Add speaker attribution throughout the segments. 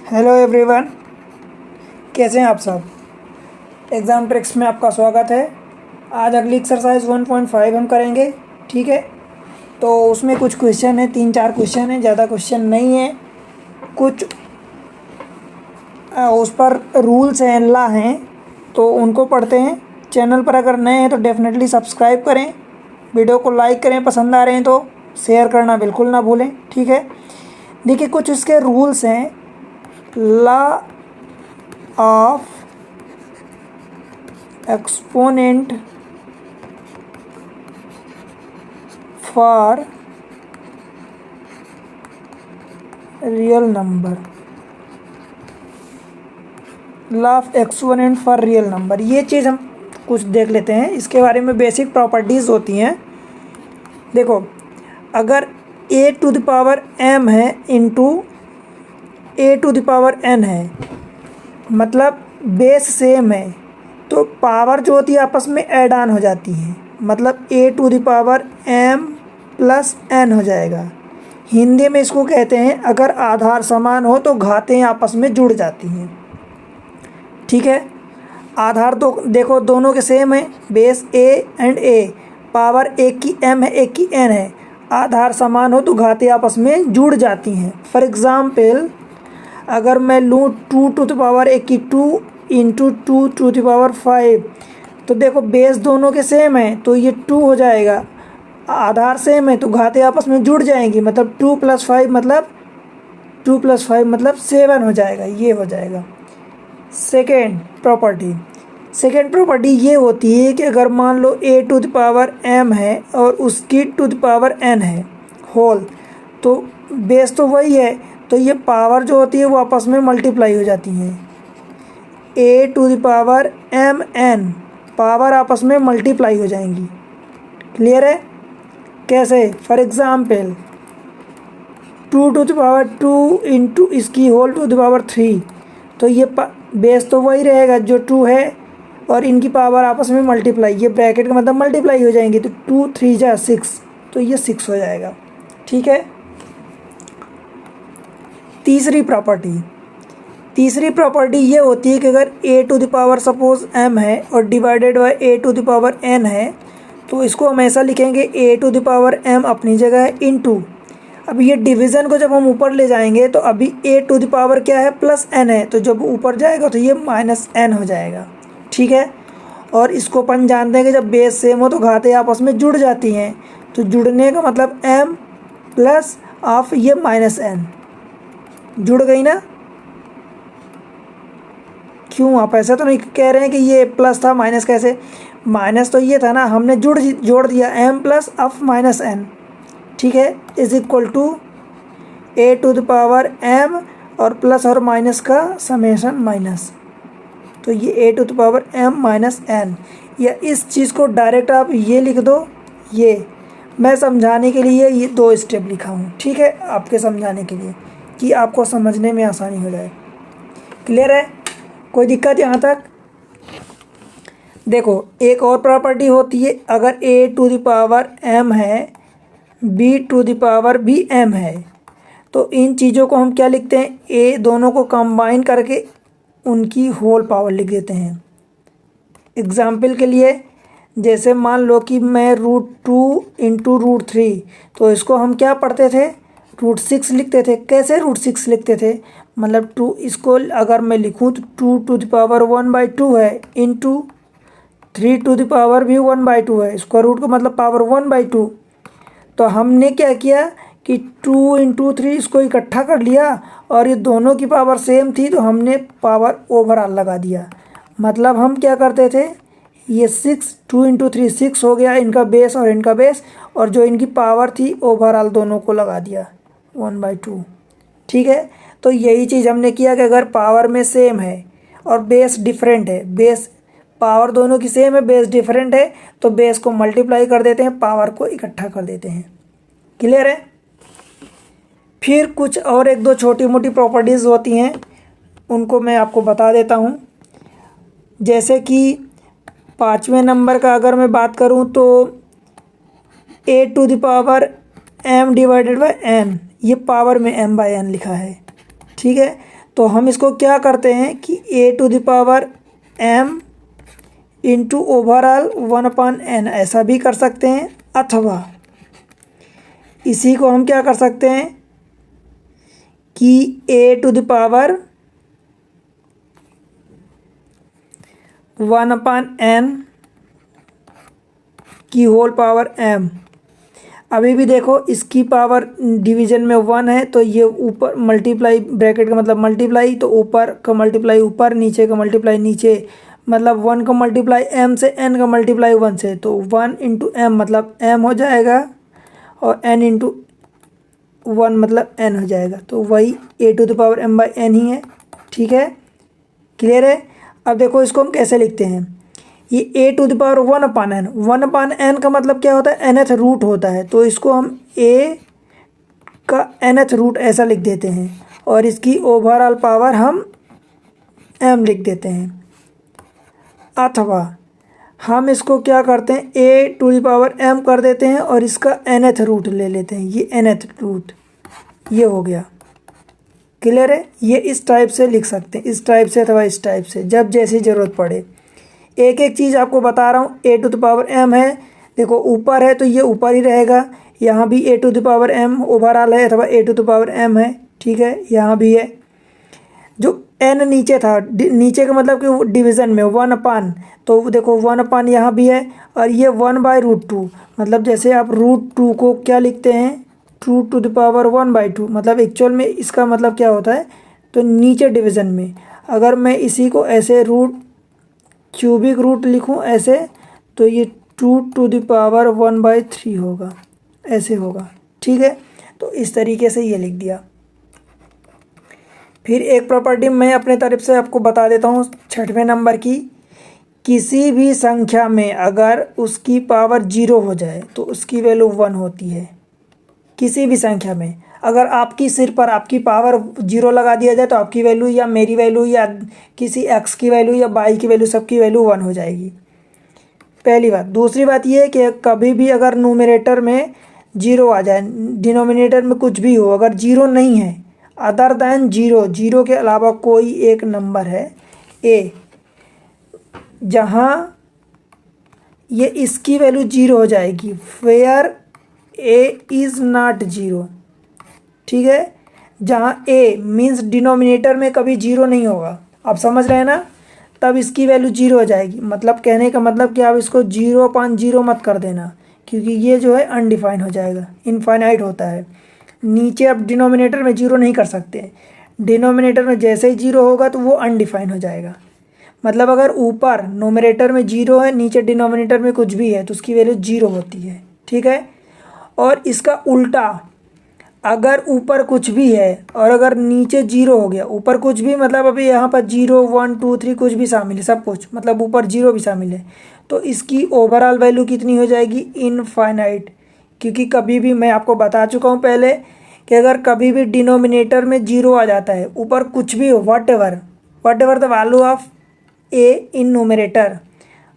Speaker 1: Hello everyone, कैसे हैं आप सब। एग्ज़ाम ट्रिक्स में आपका स्वागत है। आज अगली एक्सरसाइज 1.5 हम करेंगे, ठीक है। तो उसमें कुछ क्वेश्चन है, 3-4 क्वेश्चन है, ज़्यादा क्वेश्चन नहीं है। कुछ उस पर रूल्स हैं, ला हैं, तो उनको पढ़ते हैं। चैनल पर अगर नए हैं तो डेफिनेटली सब्सक्राइब करें, वीडियो को लाइक करें, पसंद आ रहे हैं तो शेयर करना बिल्कुल ना भूलें, ठीक है। देखिए, कुछ इसके रूल्स हैं। Law of exponent for real number, law of exponent for real number, ये चीज़ हम कुछ देख लेते हैं। इसके बारे में बेसिक प्रॉपर्टीज़ होती हैं। देखो, अगर a to the power m है into a to the power n है, मतलब बेस सेम है, तो पावर जो होती है आपस में ऐड ऑन हो जाती है, मतलब a to the power m plus n हो जाएगा। हिंदी में इसको कहते हैं, अगर आधार समान हो तो घातें आपस में जुड़ जाती हैं, ठीक है। आधार तो देखो दोनों के सेम है, base a and a, power एक की m है एक की n है, आधार समान हो तो घातें आपस में जुड़ जाती हैं। फॉर एग्ज़ाम्पल, अगर मैं लूँ 2 टू द पावर एक की 2 इंटू 2 टू द पावर 5, तो देखो बेस दोनों के सेम है तो ये 2 हो जाएगा, आधार सेम है तो घातें आपस में जुड़ जाएंगी, मतलब 2 + 5 मतलब 2 + 5 मतलब 7 हो जाएगा, ये हो जाएगा। सेकेंड प्रॉपर्टी ये होती है कि अगर मान लो a to the power m है और उसकी टू द पावर n है होल, तो बेस तो वही है, तो ये पावर जो होती है वो आपस में मल्टीप्लाई हो जाती हैं। a to the power m n power आपस में मल्टीप्लाई हो जाएंगी। क्लियर है? कैसे? For example 2 to the power 2 into इसकी होल टू द पावर 3, तो ये बेस तो वही रहेगा जो 2 है, और इनकी पावर आपस में मल्टीप्लाई, ये ब्रैकेट का मतलब मल्टीप्लाई हो जाएंगी, तो 2 3 जा 6, तो ये 6 हो जाएगा, ठीक है। तीसरी प्रॉपर्टी ये होती है कि अगर a to the power suppose m है और divided by a to the power n है, तो इसको हम ऐसा लिखेंगे a to the power m अपनी जगह है इंटू, अब ये डिवीज़न को जब हम ऊपर ले जाएंगे तो अभी a टू द पावर क्या है प्लस n है, तो जब ऊपर जाएगा तो ये माइनस n हो जाएगा, ठीक है। और इसको अपन जानते हैं कि जब बेस सेम हो तो घातें आपस में जुड़ जाती हैं, तो जुड़ने का मतलब m प्लस ऑफ ये माइनस n, जुड़ गई ना। क्यों, आप ऐसा तो नहीं कह रहे हैं कि ये प्लस था माइनस कैसे, माइनस तो ये था ना, हमने जोड़ दिया m plus of minus n, ठीक है, is equal to a to the power m और प्लस और माइनस का समेशन माइनस, तो ये a to the power m minus n, या इस चीज़ को डायरेक्ट आप ये लिख दो। ये मैं समझाने के लिए ये 2 स्टेप लिखा हूँ, ठीक है, आपके समझाने के लिए कि आपको समझने में आसानी हो जाए। क्लियर है? कोई दिक्कत यहाँ तक? देखो, एक और प्रॉपर्टी होती है, अगर a to the power m है, b टू द पावर भी m है, तो इन चीज़ों को हम क्या लिखते हैं, a दोनों को कंबाइन करके उनकी होल पावर लिख देते हैं। एग्ज़ाम्पल के लिए, जैसे मान लो कि मैं √2 इंटू √3, तो इसको हम क्या पढ़ते थे, √6 लिखते थे। कैसे √6 लिखते थे, मतलब 2, इसको अगर मैं लिखूँ तो 2 टू द पावर 1/2 है इंटू 3 टू द पावर भी 1/2 है, इसका रूट का मतलब पावर 1/2। तो हमने क्या किया कि 2 इंटू 3 इसको इकट्ठा कर लिया, और ये दोनों की पावर सेम थी तो हमने पावर ओवरऑल लगा दिया। मतलब हम क्या करते थे, ये 6 2 इंटू 3 6 हो गया, इनका बेस और इनका बेस, और जो इनकी पावर थी ओवरऑल दोनों को लगा दिया 1/2, ठीक है। तो यही चीज़ हमने किया कि अगर पावर में सेम है और बेस डिफरेंट है, बेस पावर दोनों की सेम है, बेस डिफरेंट है, तो बेस को मल्टीप्लाई कर देते हैं, पावर को इकट्ठा कर देते हैं। क्लियर है? फिर कुछ और 1-2 छोटी मोटी प्रॉपर्टीज़ होती हैं, उनको मैं आपको बता देता हूँ। जैसे कि 5वें नंबर का अगर मैं बात करूँ तो a to the power m divided by n, ये पावर में m/n लिखा है, ठीक है। तो हम इसको क्या करते हैं कि a to the power m into overall 1/n ऐसा भी कर सकते हैं, अथवा इसी को हम क्या कर सकते हैं कि a to the power 1/n की होल पावर m। अभी भी देखो इसकी पावर डिवीजन में 1 है, तो ये ऊपर मल्टीप्लाई, ब्रैकेट का मतलब मल्टीप्लाई, तो ऊपर का मल्टीप्लाई ऊपर, नीचे का मल्टीप्लाई नीचे, मतलब 1 का मल्टीप्लाई m से, n का मल्टीप्लाई 1 से, तो 1 इंटू m मतलब m हो जाएगा, और n इंटू 1 मतलब n हो जाएगा। तो वही a to the power m/n ही है। ठीक है, क्लियर है। अब देखो इसको हम कैसे लिखते हैं, ये a to the power 1/n, 1/n का मतलब क्या होता है, nth रूट होता है, तो इसको हम a का nth रूट ऐसा लिख देते हैं, और इसकी ओवरऑल पावर हम m लिख देते हैं। अथवा हम इसको क्या करते हैं, a to the power m कर देते हैं और इसका nth रूट ले लेते हैं, ये nth रूट, ये हो गया। क्लियर है, ये इस टाइप से लिख सकते हैं, इस टाइप से अथवा इस टाइप से, जब जैसी ज़रूरत पड़े। एक एक चीज़ आपको बता रहा हूँ। a to the power m है, देखो ऊपर है तो ये ऊपर ही रहेगा, यहाँ भी a to the power m overall है अथवा a to the power m है। ठीक है, यहाँ भी है। जो n नीचे था, नीचे का मतलब कि डिवीज़न में 1/, तो देखो 1/, यहाँ भी है, और ये 1/√2, मतलब जैसे आप √2 को क्या लिखते हैं, 2 टू द पावर 1/2, मतलब एक्चुअल में इसका मतलब क्या होता है, तो नीचे डिवीज़न में अगर मैं इसी को ऐसे क्यूबिक रूट लिखूं ऐसे, तो ये 2 टू द पावर 1/3 होगा, ऐसे होगा। ठीक है, तो इस तरीके से ये लिख दिया। फिर एक प्रॉपर्टी मैं अपने तरफ से आपको बता देता हूँ 6वें नंबर की। किसी भी संख्या में अगर उसकी पावर 0 हो जाए तो उसकी वैल्यू 1 होती है। किसी भी संख्या में अगर आपकी सिर पर आपकी पावर 0 लगा दिया जाए तो आपकी वैल्यू या मेरी वैल्यू या किसी x की वैल्यू या y की वैल्यू, सबकी वैल्यू 1 हो जाएगी, पहली बात। दूसरी बात ये है कि कभी भी अगर न्यूमरेटर में 0 आ जाए, डिनोमिनेटर में कुछ भी हो, अगर 0 नहीं है, अदर दैन 0 के अलावा कोई एक नंबर है a, जहाँ ये इसकी वैल्यू 0 हो जाएगी, वेयर a इज़ नॉट 0। ठीक है, जहाँ a मीन्स डिनोमिनेटर में कभी 0 नहीं होगा, आप समझ रहे हैं ना, तब इसकी वैल्यू 0 हो जाएगी। मतलब कहने का मतलब कि आप इसको 0/0 मत कर देना, क्योंकि ये जो है अनडिफाइन हो जाएगा, इनफाइनाइट होता है। नीचे आप डिनोमिनेटर में 0 नहीं कर सकते, डिनोमिनेटर में जैसे ही 0 होगा तो वो अनडिफाइन हो जाएगा। मतलब अगर ऊपर नोमिनेटर में 0 है, नीचे डिनोमिनेटर में कुछ भी है, तो उसकी वैल्यू 0 होती है। ठीक है, और इसका उल्टा, अगर ऊपर कुछ भी है और अगर नीचे 0 हो गया, ऊपर कुछ भी मतलब अभी यहाँ पर 0, 1, 2, 3 कुछ भी शामिल है, सब कुछ मतलब ऊपर 0 भी शामिल है, तो इसकी ओवरऑल वैल्यू कितनी हो जाएगी, इनफाइनाइट। क्योंकि कभी भी मैं आपको बता चुका हूँ पहले कि अगर कभी भी डिनोमिनेटर में 0 आ जाता है, ऊपर कुछ भी हो, what ever the value of a in nominator,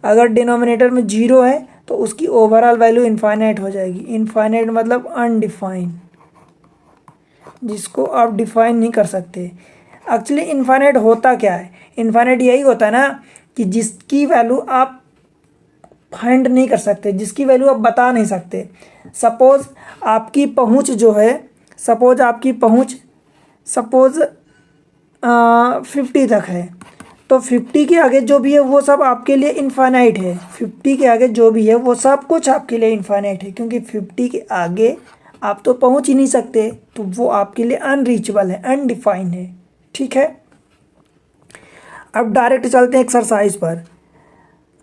Speaker 1: अगर डिनोमिनेटर में 0 है तो उसकी ओवरऑल वैल्यू इनफाइनाइट हो जाएगी। इनफाइनाइट मतलब अनडिफाइन, जिसको आप डिफाइन नहीं कर सकते। एक्चुअली इनफाइनाइट होता क्या है, इनफाइनाइट यही होता है ना कि जिसकी वैल्यू आप फाइंड नहीं कर सकते, जिसकी वैल्यू आप बता नहीं सकते। सपोज़ आपकी पहुंच जो है, सपोज़ आपकी पहुंच 50 तक है, तो 50 के आगे जो भी है वो सब आपके लिए इनफाइनाइट है। 50 के आगे जो भी है वो सब कुछ आपके लिए इनफाइनाइट है, क्योंकि 50 के आगे आप तो पहुंच ही नहीं सकते, तो वो आपके लिए अनरीचेबल है, अनडिफाइन है। ठीक है, अब डायरेक्ट चलते हैं एक्सरसाइज पर।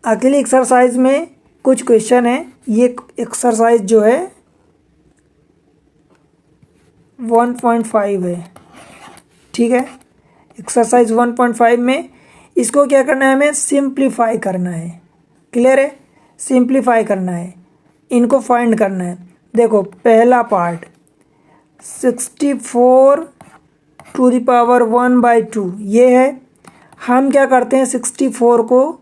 Speaker 1: अगली एक्सरसाइज में कुछ क्वेश्चन है। ये एक्सरसाइज जो है 1.5 है। ठीक है, एक्सरसाइज 1.5 में इसको क्या करना है, हमें सिंप्लीफाई करना है। क्लियर है, सिंप्लीफाई करना है, इनको फाइंड करना है। देखो पहला पार्ट 64 टू द पावर 1/2 ये है। हम क्या करते हैं, 64 को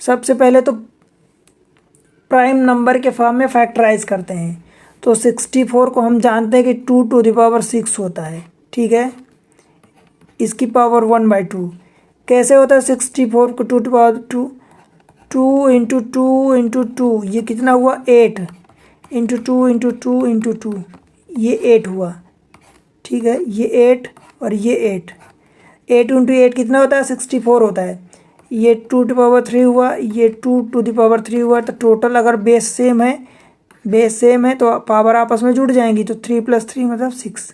Speaker 1: सबसे पहले तो प्राइम नंबर के फॉर्म में फैक्टराइज करते हैं। तो 64 को हम जानते हैं कि 2 टू द पावर 6 होता है। ठीक है, इसकी पावर 1/2। कैसे होता है 64 को 2 की पावर 2, 2 इंटू 2 इंटू 2, ये कितना हुआ 8 इंटू 2 इंटू 2 इंटू 2, ये 8 हुआ। ठीक है, ये 8 और ये 8, 8 इंटू 8 कितना होता है 64 होता है। ये 2 की पावर 3 हुआ, ये 2 टू दी पावर 3 हुआ। तो टोटल अगर बेस सेम है तो पावर आपस में जुड़ जाएंगी, तो 3 + 3 मतलब 6।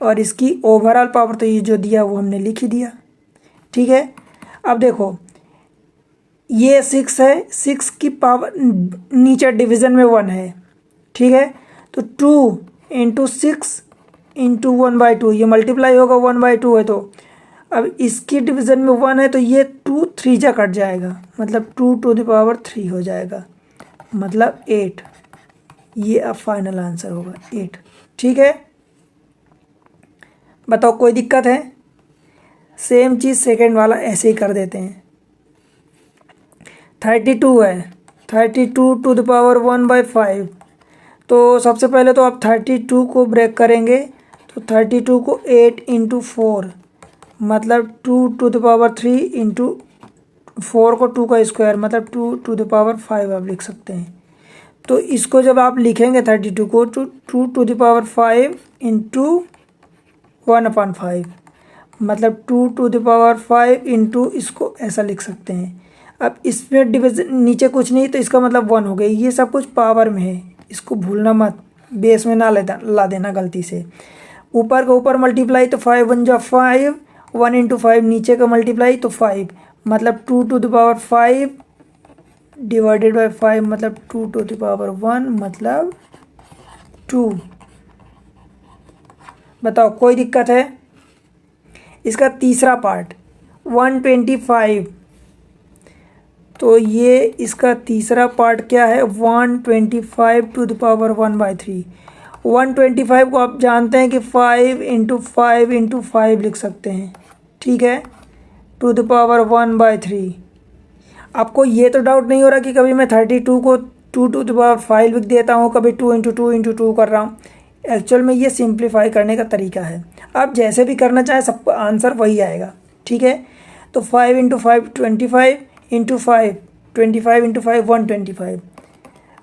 Speaker 1: और इसकी ओवरऑल पावर तो ये जो दिया वो हमने लिख ही दिया। ठीक है, अब देखो ये 6 है, 6 की पावर नीचे डिवीज़न में 1 है। ठीक है, तो 2 इंटू 6 इंटू 1/2, ये मल्टीप्लाई होगा 1/2 है। तो अब इसकी डिवीज़न में 1 है तो ये 2 3 जा कट जाएगा, मतलब 2 टू द पावर 3 हो जाएगा, मतलब 8। ये अब फाइनल आंसर होगा 8। ठीक है, बताओ कोई दिक्कत है? सेम चीज़ सेकंड वाला ऐसे ही कर देते हैं। 32 है, 32 टू द पावर 1/5। तो सबसे पहले तो आप 32 को ब्रेक करेंगे, तो 32 को 8 इंटू 4, मतलब 2 टू द पावर 3 इंटू 4 को 2 का स्क्वायर, मतलब 2 टू द पावर 5 आप लिख सकते हैं। तो इसको जब आप लिखेंगे 32 को, तो 2 टू द पावर 5 इंटू 1/5, मतलब 2 टू द पावर 5 इंटू, इसको ऐसा लिख सकते हैं। अब इसमें डिवीजन नीचे कुछ नहीं, तो इसका मतलब 1 हो गई। ये सब कुछ पावर में है, इसको भूलना मत, बेस में ना ला देना गलती से। ऊपर का ऊपर मल्टीप्लाई तो 5 1 जा 5, 1 इंटू 5 नीचे का मल्टीप्लाई तो 5, मतलब 2 to the power 5 divided by 5, मतलब 2 टू द पावर 1, मतलब 2। बताओ कोई दिक्कत है? इसका तीसरा पार्ट 125, तो ये इसका तीसरा पार्ट क्या है 125 टू द पावर 1/3। 125 को आप जानते हैं कि 5 इंटू 5 इंटू 5 लिख सकते हैं। ठीक है, टू द पावर 1/3। आपको ये तो डाउट नहीं हो रहा कि कभी मैं 32 को 2 टू द पावर 5 लिख देता हूँ, कभी 2 इंटू 2 इंटू 2 कर रहा हूँ। एक्चुअल में ये सिंप्लीफाई करने का तरीका है, आप जैसे भी करना चाहें सबका आंसर वही आएगा। ठीक है, तो 5 इंटू 5 25 इंटू 5 25 इंटू 5 125।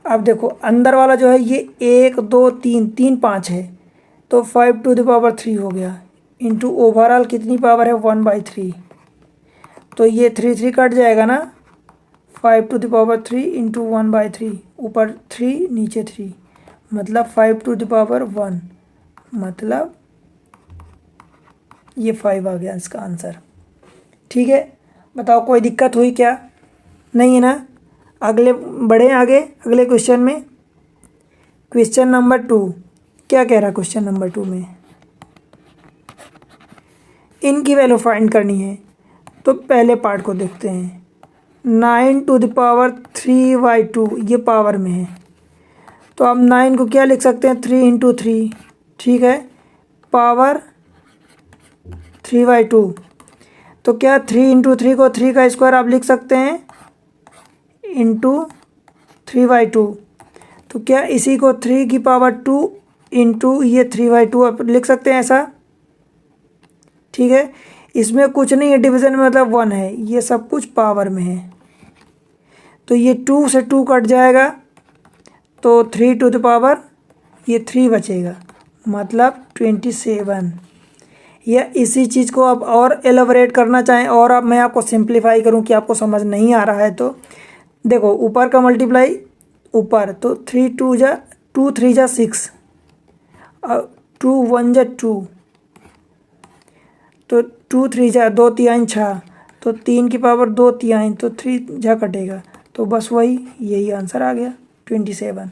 Speaker 1: अब देखो अंदर वाला जो है ये 1 2 3 3 5 है, तो 5 टू द पावर 3 हो गया, इंटू ओवरऑल कितनी पावर है 1/3। तो ये 3 3 कट जाएगा ना, 5 टू द पावर 3 इंटू 1/3, ऊपर 3 नीचे 3, मतलब 5 टू द पावर 1, मतलब ये 5 आ गया इसका आंसर। ठीक है, बताओ कोई दिक्कत हुई क्या? नहीं है ना? अगले बढ़े आगे अगले क्वेश्चन में। क्वेश्चन नंबर 2 क्या कह रहा है? क्वेश्चन नंबर 2 में इनकी वैल्यू फाइंड करनी है। तो पहले पार्ट को देखते हैं। 9 टू द पावर 3/2 ये पावर में है, तो अब 9 को क्या लिख सकते हैं 3 इंटू 3। ठीक है, पावर 3/2, तो क्या 3 इंटू 3 को 3 का स्क्वायर आप लिख सकते हैं इंटू 3/2। तो क्या इसी को 3 की पावर 2 इंटू ये 3/2 आप लिख सकते हैं ऐसा। ठीक है, इसमें कुछ नहीं है, डिवीज़न में मतलब 1 है, ये सब कुछ पावर में है। तो ये 2 से 2 कट जाएगा, तो 3 टू द पावर ये 3 बचेगा, मतलब 27। या इसी चीज़ को आप और एलाबोरेट करना चाहें और अब मैं आपको सिंप्लीफाई करूं कि आपको समझ नहीं आ रहा है, तो देखो ऊपर का मल्टीप्लाई ऊपर, तो 3 2 जा 2 3 जा 6 और 2 1 जा 2, तो 2 3 जा 2 3 6, तो 3 की पावर 2 3, तो 3 जा कटेगा, तो बस वही यही आंसर आ गया 27।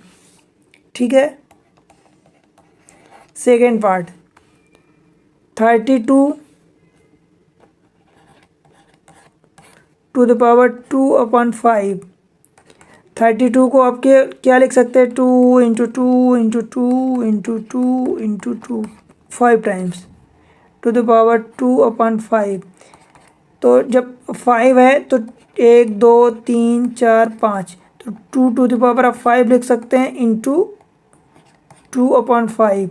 Speaker 1: ठीक है, second part 32 to the power 2/5। 32 को आप क्या लिख सकते हैं 2 into 2 into 2 into 2 into 2 5 times to the power 2/5। तो जब 5 है तो 1 2 3 4 5, तो 2 टू द पावर आप 5 लिख सकते हैं इंटू 2/5।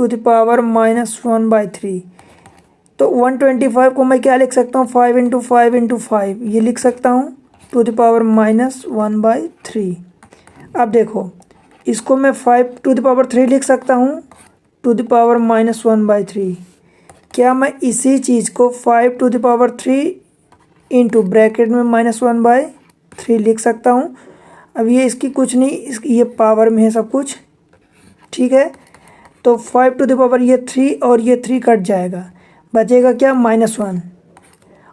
Speaker 1: To the power -1/3। तो 125 को मैं क्या लिख सकता हूँ, 5 × 5 × 5 ये लिख सकता हूँ टू द पावर -1/3। अब देखो इसको मैं 5 टू द पावर 3 लिख सकता हूँ टू द पावर -1/3। क्या मैं इसी चीज़ को 5 to the power 3 into bracket में -1/3 लिख सकता हूँ। अब ये इसकी कुछ नहीं, इसकी ये पावर में है सब कुछ, ठीक है। तो 5 टू द पावर ये 3 और ये 3 कट जाएगा, बचेगा क्या, -1।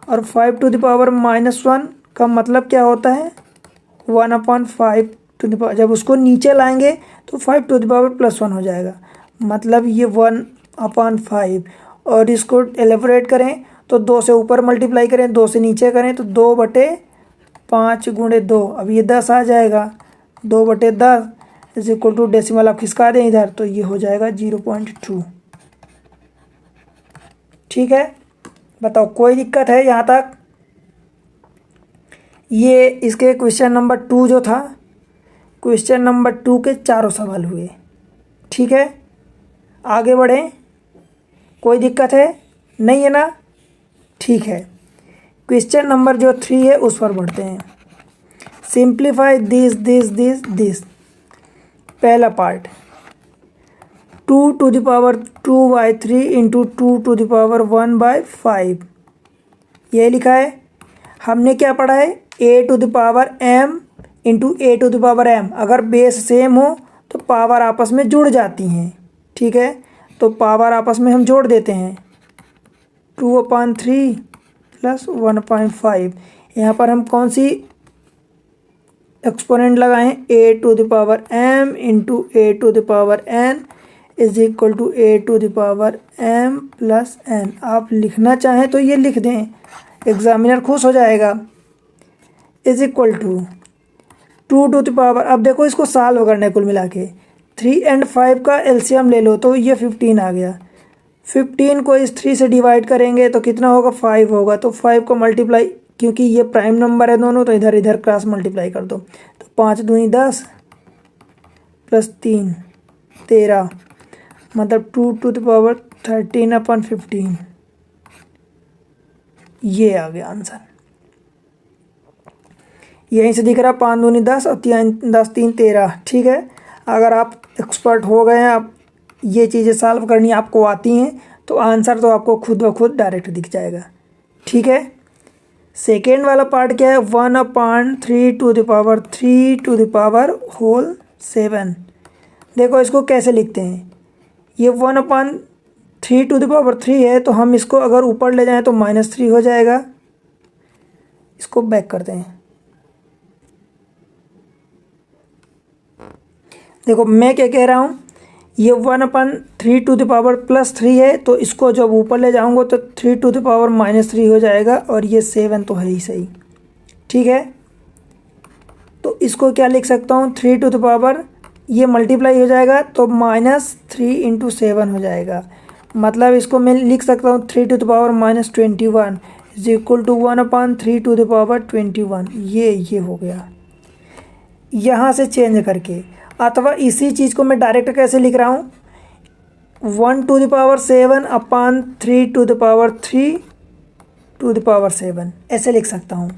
Speaker 1: और 5 टू द पावर -1 का मतलब क्या होता है, 1/5 टू द पावर। जब उसको नीचे लाएंगे तो 5 टू द पावर +1 हो जाएगा, मतलब ये 1/5। और इसको एलेबोरेट करें तो 2 से ऊपर मल्टीप्लाई करें, 2 से नीचे करें तो 2/5 × 2, अब ये 10 आ जाएगा। 2/10 इज इक्वल टू डेसिमल आप खिसका दें इधर तो ये हो जाएगा 0.2। ठीक है, बताओ कोई दिक्कत है यहाँ तक। ये इसके क्वेश्चन नंबर 2 जो था, क्वेश्चन नंबर 2 के चारों सवाल हुए। ठीक है, आगे बढ़ें, कोई दिक्कत है नहीं है ना। ठीक है, क्वेश्चन नंबर जो 3 है उस पर बढ़ते हैं। Simplify this. पहला part 2 to the power 2/3 into 2 to the power 1/5 ये लिखा है। हमने क्या पढ़ा है, a to the power m into a to the power m। अगर बेस सेम हो तो पावर आपस में जुड़ जाती हैं। ठीक है, तो पावर आपस में हम जोड़ देते हैं, 2/3 + 1/5। यहाँ पर हम कौन सी एक्सपोनेंट लगाएं, a to the power m into a to the power n is equal to a to the power m + n। आप लिखना चाहें तो ये लिख दें, एग्जामिनर खुश हो जाएगा। Is equal to 2 to the power, अब देखो इसको सॉल्व करने कुल मिला के 3 और 5 का एलसीएम ले लो तो ये 15 आ गया। 15 को इस 3 से डिवाइड करेंगे तो कितना होगा, 5 होगा। तो 5 को मल्टीप्लाई, क्योंकि ये प्राइम नंबर है दोनों, तो इधर इधर क्रॉस मल्टीप्लाई कर दो। तो 5 दूनी 10 + 3 13, मतलब 2 टू द पावर 13/15। ये आ गया आंसर। यहीं से दिख रहा, 5 दूनी 10 और 10 3 13। ठीक है, अगर आप एक्सपर्ट हो गए हैं, आप ये चीज़ें सॉल्व करनी आपको आती हैं, तो आंसर तो आपको खुद ब खुद डायरेक्ट दिख जाएगा। ठीक है, सेकेंड वाला पार्ट क्या है, 1/3 to the power 3 to the power whole 7। देखो इसको कैसे लिखते हैं, ये 1/3 टू द पावर 3 है, तो हम इसको अगर ऊपर ले जाएं तो -3 हो जाएगा। इसको बैक करते हैं, देखो मैं क्या कह रहा हूँ, ये 1/3 टू द पावर +3 है, तो इसको जब ऊपर ले जाऊँगा तो 3 टू द पावर -3 हो जाएगा, और ये 7 तो है ही सही। ठीक है, तो इसको क्या लिख सकता हूँ, 3 टू द पावर, ये मल्टीप्लाई हो जाएगा तो -3 × 7 हो जाएगा। मतलब इसको मैं लिख सकता हूँ 3 to the power -21 is equal to 1/3 to the power 21। ये हो गया यहाँ से चेंज करके। अथवा इसी चीज़ को मैं डायरेक्ट कैसे लिख रहा हूँ, 1 to the power 7/3 to the power 3 to the power 7 ऐसे लिख सकता हूँ।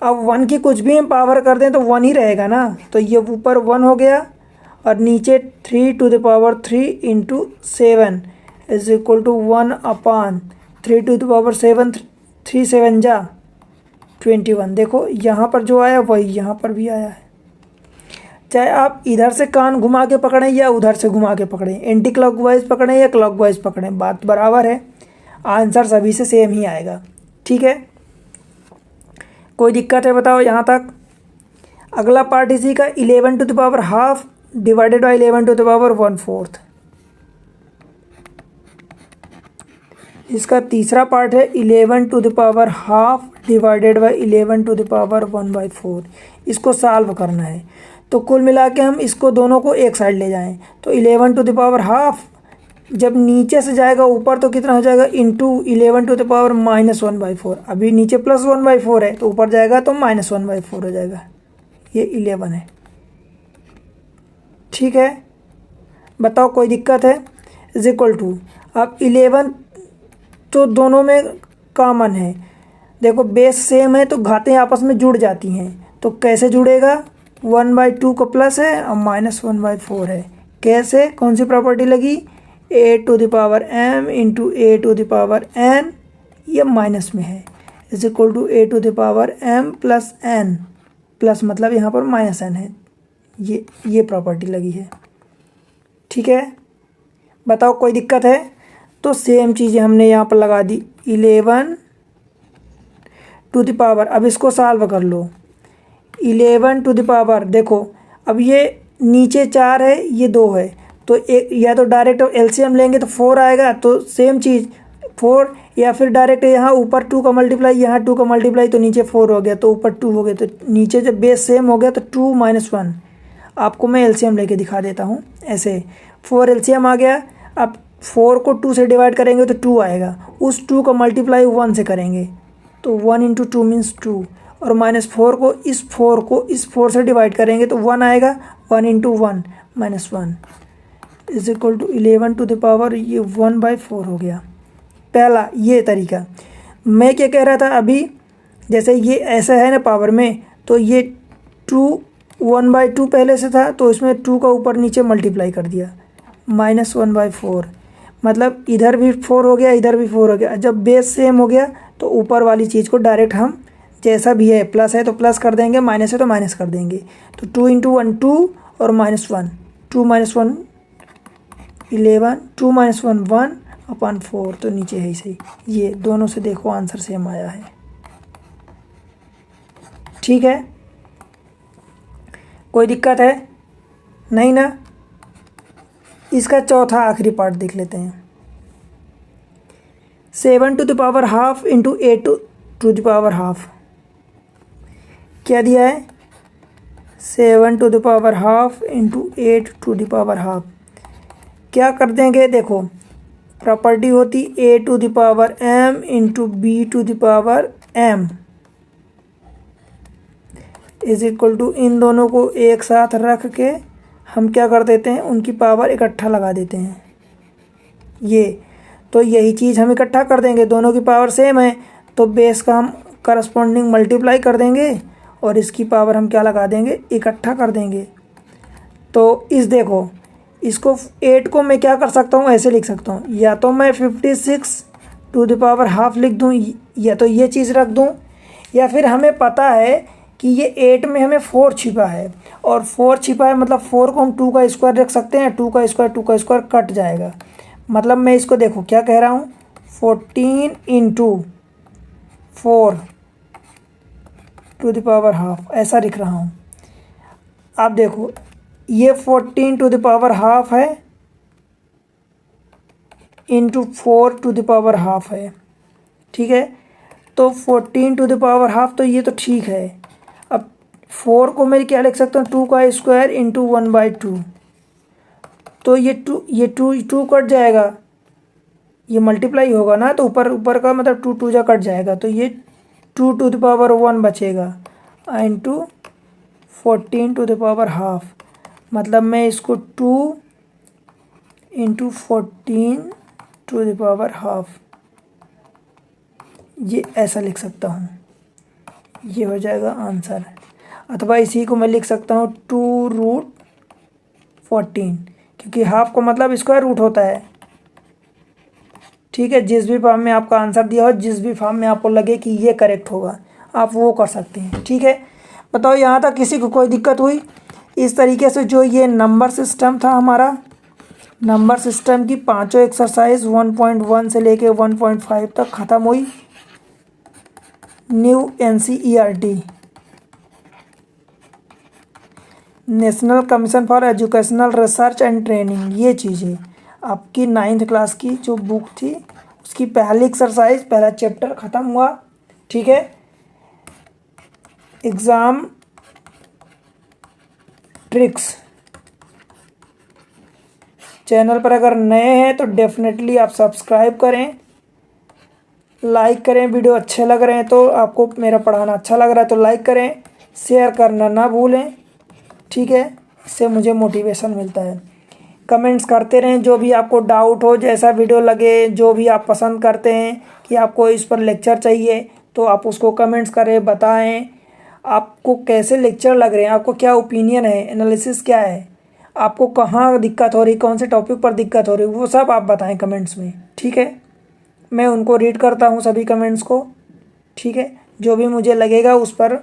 Speaker 1: अब 1 की कुछ भी हम पावर कर दें तो 1 ही रहेगा ना, तो ये ऊपर 1 हो गया और नीचे 3 to the power 3 × 7 is equal to 1/3 to the power 7, 3 7 जा 21। देखो यहाँ पर जो आया वही यहाँ पर भी आया है। चाहे आप इधर से कान घुमा के पकड़ें या उधर से घुमा के पकड़ें, एंटी क्लॉकवाइज पकड़ें या क्लॉकवाइज पकड़ें, बात बराबर है, आंसर सभी से सेम ही आएगा। ठीक है, कोई दिक्कत है बताओ यहाँ तक। अगला पार्ट इसी का 11 to the power half divided by 11 to the power 1/4। इसका तीसरा पार्ट है 11 to the power half divided by 11 to the power 1/4। इसको सॉल्व करना है, तो कुल मिला के हम इसको दोनों को एक साइड ले जाएं तो 11 टू द पावर हाफ जब नीचे से जाएगा ऊपर तो कितना हो जाएगा, इंटू 11 टू द पावर -1/4। अभी नीचे +1/4 है तो ऊपर जाएगा तो -1/4 हो जाएगा, ये 11 है। ठीक है, बताओ कोई दिक्कत है। इज इक्वल टू, अब 11 तो दोनों में कॉमन है, देखो बेस सेम है तो घातें आपस में जुड़ जाती हैं, तो कैसे जुड़ेगा, 1/2 का प्लस है और -1/4 है। कैसे, कौन सी प्रॉपर्टी लगी, a to the power m × a to the power n, ये माइनस में है, is equal to a to the power m + n, plus मतलब यहाँ पर -n है, ये प्रॉपर्टी लगी है। ठीक है, बताओ कोई दिक्कत है। तो सेम चीज़ें हमने यहाँ पर लगा दी, 11 टू द पावर, अब इसको सॉल्व कर लो, 11 टू द पावर, देखो अब ये नीचे 4 है ये 2 है, तो एक या तो डायरेक्ट एलसीएम लेंगे तो 4 आएगा, तो सेम चीज़ 4, या फिर डायरेक्ट यहाँ ऊपर 2 का मल्टीप्लाई यहाँ 2 का मल्टीप्लाई तो नीचे 4 हो गया तो ऊपर 2 हो गया, तो नीचे जब बेस सेम हो गया तो 2 - 1। आपको मैं एलसीएम लेके दिखा देता हूँ, ऐसे 4 एलसीएम आ गया। अब 4 को 2 से डिवाइड करेंगे तो 2 आएगा, उस 2 का मल्टीप्लाई 1 से करेंगे तो 1 × 2 मीन्स 2, और -4 को इस 4 से डिवाइड करेंगे तो 1 आएगा, 1 × 1 -1 is equal to 11 to the power, ये 1/4 हो गया। पहला ये तरीका। मैं क्या कह रहा था अभी, जैसे ये ऐसा है ना पावर में, तो ये 1/2 पहले से था तो इसमें 2 का ऊपर नीचे मल्टीप्लाई कर दिया, -1/4, मतलब इधर भी 4 हो गया इधर भी 4 हो गया। जब बेस सेम हो गया तो ऊपर वाली चीज़ को डायरेक्ट हम जैसा भी है, प्लस है तो प्लस कर देंगे, माइनस है तो माइनस कर देंगे, तो 2 × 1 2 और -1, 2 - 1 11, 2 - 1 1/4, तो नीचे है ही सही। ये दोनों से देखो आंसर सेम आया है। ठीक है, कोई दिक्कत है नहीं ना। इसका चौथा आखिरी पार्ट देख लेते हैं, 7 to the power half × 8 to the power half. क्या दिया है, 7 to the power half × 8 to the power half. क्या कर देंगे, देखो प्रॉपर्टी होती a to the power m × b to the power m is equal to, इन दोनों को एक साथ रख के हम क्या कर देते हैं, उनकी पावर इकट्ठा लगा देते हैं। ये तो यही चीज़ हम इकट्ठा कर देंगे, दोनों की पावर सेम है तो बेस का हम करस्पॉन्डिंग मल्टीप्लाई कर देंगे और इसकी पावर हम क्या लगा देंगे, इकट्ठा कर देंगे। तो इस देखो, इसको 8 को मैं क्या कर सकता हूँ, ऐसे लिख सकता हूँ, या तो मैं 56 टू द पावर हाफ लिख दूँ, या तो ये चीज़ रख दूँ, या फिर हमें पता है कि ये 8 में हमें 4 छिपा है, और 4 छिपा है मतलब 4 को हम 2 का स्क्वायर रख सकते हैं, 2 का स्क्वायर कट जाएगा। मतलब मैं इसको देखो क्या कह रहा हूँ, 14 × 4 टू द पावर हाफ ऐसा लिख रहा हूँ। आप देखो ये 14 टू द पावर हाफ है into 4 to the power half है, ठीक है। तो 14 टू द पावर हाफ, तो ये तो ठीक है। अब 4 को मैं क्या लिख सकता हूँ, 2 का स्क्वायर इंटू 1/2। तो ये टू कट जाएगा, ये मल्टीप्लाई होगा ना, तो ऊपर का मतलब 2 जा कट जाएगा, तो ये 2 टू द पावर 1 बचेगा into 14 to the power half. मतलब मैं इसको 2 into 14 to the power half ये ऐसा लिख सकता हूँ, ये हो जाएगा आंसर। अथवा इसी को मैं लिख सकता हूँ 2√14, क्योंकि हाफ को मतलब स्क्वायर रूट होता है, ठीक है। जिस भी फॉर्म में आपका आंसर दिया हो, जिस भी फॉर्म में आपको लगे कि ये करेक्ट होगा, आप वो कर सकते हैं, ठीक है। बताओ यहाँ तक किसी को कोई दिक्कत हुई? इस तरीके से जो ये नंबर सिस्टम था हमारा, नंबर सिस्टम की पांचों एक्सरसाइज 1.1 से लेके 1.5 तक ख़त्म हुई। New NCERT national commission for educational research and training, ये चीज़ें आपकी 9th क्लास की जो बुक थी उसकी पहली एक्सरसाइज, पहला चैप्टर ख़त्म हुआ, ठीक है। एग्ज़ाम ट्रिक्स चैनल पर अगर नए हैं तो डेफिनेटली आप सब्सक्राइब करें, लाइक करें। वीडियो अच्छे लग रहे हैं तो, आपको मेरा पढ़ाना अच्छा लग रहा है तो लाइक करें, शेयर करना ना भूलें, ठीक है। इससे मुझे मोटिवेशन मिलता है। कमेंट्स करते रहें, जो भी आपको डाउट हो, जैसा वीडियो लगे, जो भी आप पसंद करते हैं कि आपको इस पर लेक्चर चाहिए, तो आप उसको कमेंट्स करें, बताएं आपको कैसे लेक्चर लग रहे हैं, आपको क्या ओपिनियन है, एनालिसिस क्या है, आपको कहाँ दिक्कत हो रही, कौन से टॉपिक पर दिक्कत हो रही, वो सब आप बताएं कमेंट्स में, ठीक है। मैं उनको रीड करता हूँ सभी कमेंट्स को, ठीक है। जो भी मुझे लगेगा उस पर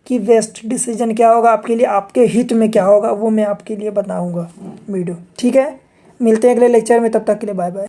Speaker 1: कि बेस्ट डिसीजन क्या होगा आपके लिए, आपके हित में क्या होगा, वो मैं आपके लिए बताऊंगा वीडियो, ठीक है। मिलते हैं अगले लेक्चर में, तब तक के लिए बाय बाय।